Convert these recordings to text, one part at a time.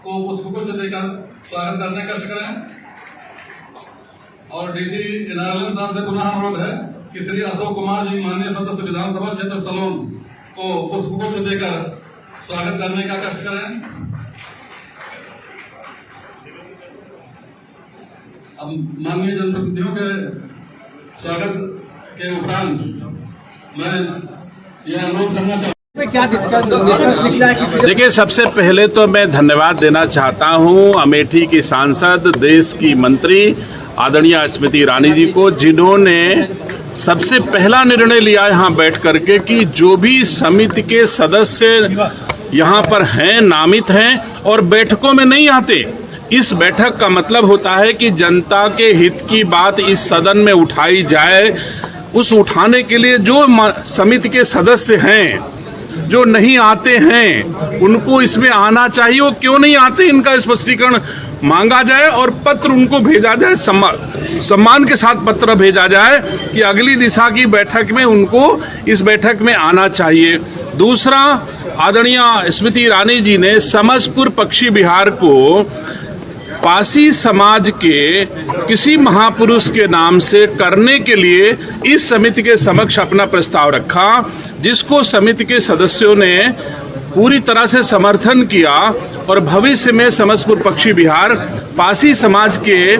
को पुष्पों से देकर स्वागत करने का कष्ट करें। और डीसी इनारम साहब से पुनः अनुरोध है कि श्री अशोक कुमार जी माननीय सदस्य विधानसभा क्षेत्र सलोन को पुष्पों से देकर स्वागत करने का कष्ट करें। अब माननीय जनप्रतिनिधियों के स्वागत के उपरांत मैं यह अनुरोध करना चाहूँ। क्या डिस्कस निकला है? देखिए, सबसे पहले तो मैं धन्यवाद देना चाहता हूं अमेठी की सांसद, देश की मंत्री आदरणीय स्मृति ईरानी जी को, जिन्होंने सबसे पहला निर्णय लिया यहाँ बैठ करके कि जो भी समिति के सदस्य यहाँ पर हैं, नामित हैं और बैठकों में नहीं आते, इस बैठक का मतलब होता है कि जनता के हित की बात इस सदन में उठाई जाए। उस उठाने के लिए जो समिति के सदस्य हैं, जो नहीं आते हैं, उनको इसमें आना चाहिए। वो क्यों नहीं आते, इनका स्पष्टीकरण मांगा जाए और पत्र उनको भेजा जाए, सम्मान के साथ पत्र भेजा जाए कि अगली दिशा की बैठक में उनको इस बैठक में आना चाहिए। दूसरा, आदरणीय स्मृति ईरानी जी ने समसपुर पक्षी विहार को पासी समाज के किसी महापुरुष के नाम से करने के लिए इस समिति के समक्ष अपना प्रस्ताव रखा, जिसको समिति के सदस्यों ने पूरी तरह से समर्थन किया और भविष्य में समसपुर पक्षी विहार पासी समाज के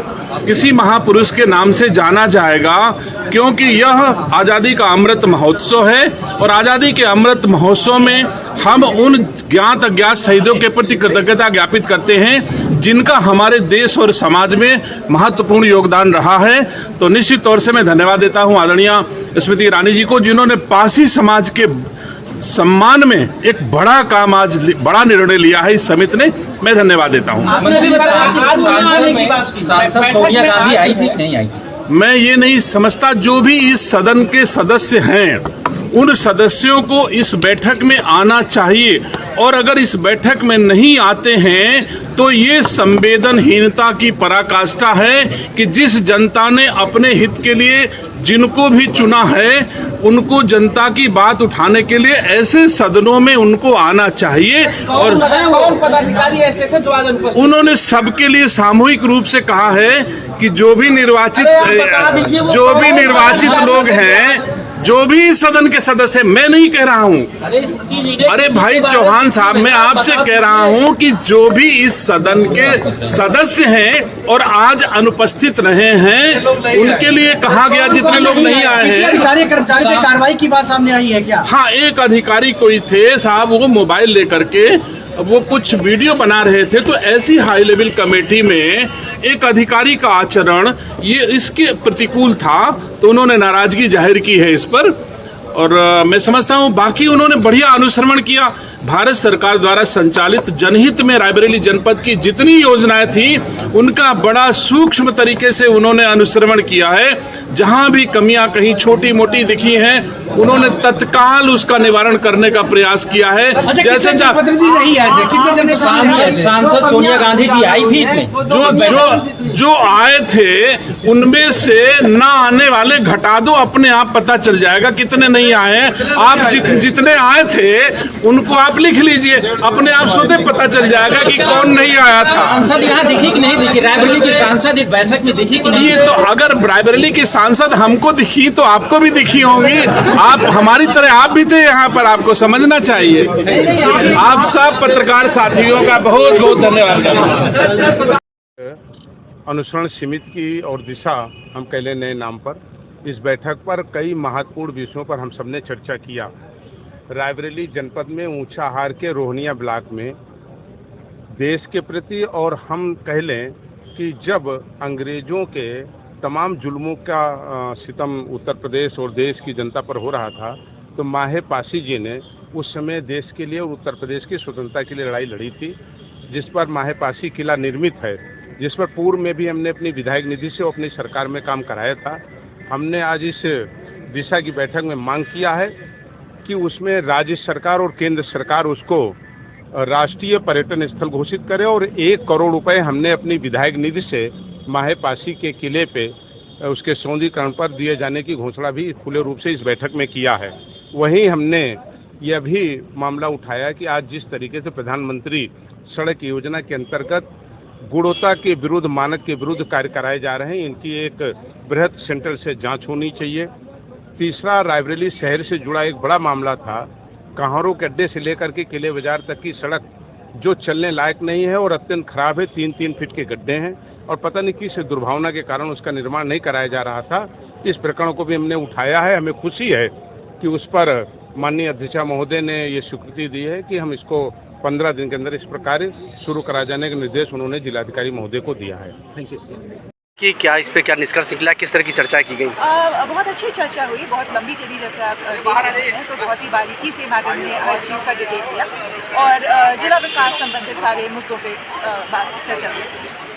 किसी महापुरुष के नाम से जाना जाएगा, क्योंकि यह आज़ादी का अमृत महोत्सव है और आज़ादी के अमृत महोत्सव में हम उन ज्ञात अज्ञात शहीदों के प्रति कृतज्ञता ज्ञापित करते हैं जिनका हमारे देश और समाज में महत्वपूर्ण योगदान रहा है। तो निश्चित तौर से मैं धन्यवाद देता हूं आदरणीय स्मृति ईरानी जी को, जिन्होंने पासी समाज के सम्मान में एक बड़ा काम, आज बड़ा निर्णय लिया है इस समिति ने। मैं धन्यवाद देता हूं। सोनिया गांधी आई थी नहीं आई थी? मैं ये नहीं समझता, जो भी इस सदन के सदस्य हैं उन सदस्यों को इस बैठक में आना चाहिए, और अगर इस बैठक में नहीं आते हैं तो ये संवेदनहीनता की पराकाष्ठा है कि जिस जनता ने अपने हित के लिए जिनको भी चुना है, उनको जनता की बात उठाने के लिए ऐसे सदनों में उनको आना चाहिए। और कौन पदाधिकारी ऐसे थे जो आज अनुपस्थित? उन्होंने सबके लिए सामूहिक रूप से कहा है कि जो भी निर्वाचित लोग हैं, जो भी सदन के सदस्य, मैं नहीं कह रहा हूं, अरे भाई चौहान साहब, मैं आपसे कह रहा हूं कि जो भी इस सदन के सदस्य हैं और आज अनुपस्थित रहे हैं, उनके लिए कहा गया, जितने लोग नहीं आए हैं। अधिकारी कर्मचारी पे कार्रवाई की बात सामने आई है क्या? हाँ, एक अधिकारी कोई थे साहब, वो मोबाइल लेकर के वो कुछ वीडियो बना रहे थे, तो ऐसी हाई लेवल कमेटी में एक अधिकारी का आचरण ये इसके प्रतिकूल था, तो उन्होंने नाराजगी जाहिर की है इस पर। और मैं समझता हूँ बाकी उन्होंने बढ़िया अनुश्रवण किया। भारत सरकार द्वारा संचालित जनहित में रायबरेली जनपद की जितनी योजनाएं थी, उनका बड़ा सूक्ष्म तरीके से उन्होंने अनुश्रवण किया है। जहां भी कमियां कहीं छोटी मोटी दिखी हैं, उन्होंने तत्काल उसका निवारण करने का प्रयास किया है। जैसे सांसद सोनिया गांधी जी आई थी, जो आए थे उनमें से न आने वाले घटा दो, अपने आप पता चल जाएगा कितने नहीं आए हैं। आप जितने आए थे उनको आप लिख लीजिए, अपने आप स्वतः पता चल जाएगा कि कौन नहीं आया था। सांसद यहाँ दिखी कि नहीं दिखी? रायबरेली की सांसद इस बैठक में दिखी कि नहीं? ये तो अगर रायबरेली की सांसद हमको दिखी तो आपको भी दिखी होंगी। आप हमारी तरह आप भी थे यहाँ पर, आपको समझना चाहिए। आप सब पत्रकार साथियों का बहुत बहुत धन्यवाद। अनुसरण समिति की और दिशा हम कहले नए नाम पर इस बैठक पर कई महत्वपूर्ण विषयों पर हम सबने चर्चा किया। रायबरेली जनपद में ऊंचाहार के रोहनिया ब्लॉक में देश के प्रति, और हम कह लें कि जब अंग्रेजों के तमाम जुल्मों का सितम उत्तर प्रदेश और देश की जनता पर हो रहा था, तो माहे पासी जी ने उस समय देश के लिए और उत्तर प्रदेश की स्वतंत्रता के लिए लड़ाई लड़ी थी, जिस पर माहे पासी किला निर्मित है, जिस पर पूर्व में भी हमने अपनी विधायक निधि से अपनी सरकार में काम कराया था। हमने आज इस दिशा की बैठक में मांग किया है कि उसमें राज्य सरकार और केंद्र सरकार उसको राष्ट्रीय पर्यटन स्थल घोषित करे, और 1 करोड़ रुपए हमने अपनी विधायक निधि से माहे पासी के किले पे उसके सौंदर्यीकरण पर दिए जाने की घोषणा भी खुले रूप से इस बैठक में किया है। वहीं हमने यह भी मामला उठाया कि आज जिस तरीके से प्रधानमंत्री सड़क योजना के अंतर्गत गुणवत्ता के विरुद्ध, मानक के विरुद्ध कार्य कराए जा रहे हैं। इनकी एक बृहद सेंटर से जांच होनी चाहिए। तीसरा, रायबरेली शहर से जुड़ा एक बड़ा मामला था। कहारों के अड्डे से लेकर के किले बाजार तक की सड़क जो चलने लायक नहीं है और अत्यंत खराब है, 3-3 फीट के गड्ढे हैं और पता नहीं किस दुर्भावना के कारण उसका निर्माण नहीं कराया जा रहा था। इस प्रकरण को भी हमने उठाया है। हमें खुशी है कि उस पर माननीय अध्यक्ष महोदय ने ये स्वीकृति दी है कि हम इसको 15 दिन के अंदर इस प्रकार शुरू करा जाने का निर्देश उन्होंने जिलाधिकारी महोदय को दिया है। Thank you. कि क्या इस पे क्या निष्कर्ष निकला, किस तरह की चर्चा की गई? बहुत अच्छी चर्चा हुई, बहुत लंबी चली, जैसे आप देख रहे हैं, तो बहुत ही बारीकी से मैडम ने हर चीज़ का डिटेल दिया और जिला विकास संबंधित सारे मुद्दों पे चर्चा हुई।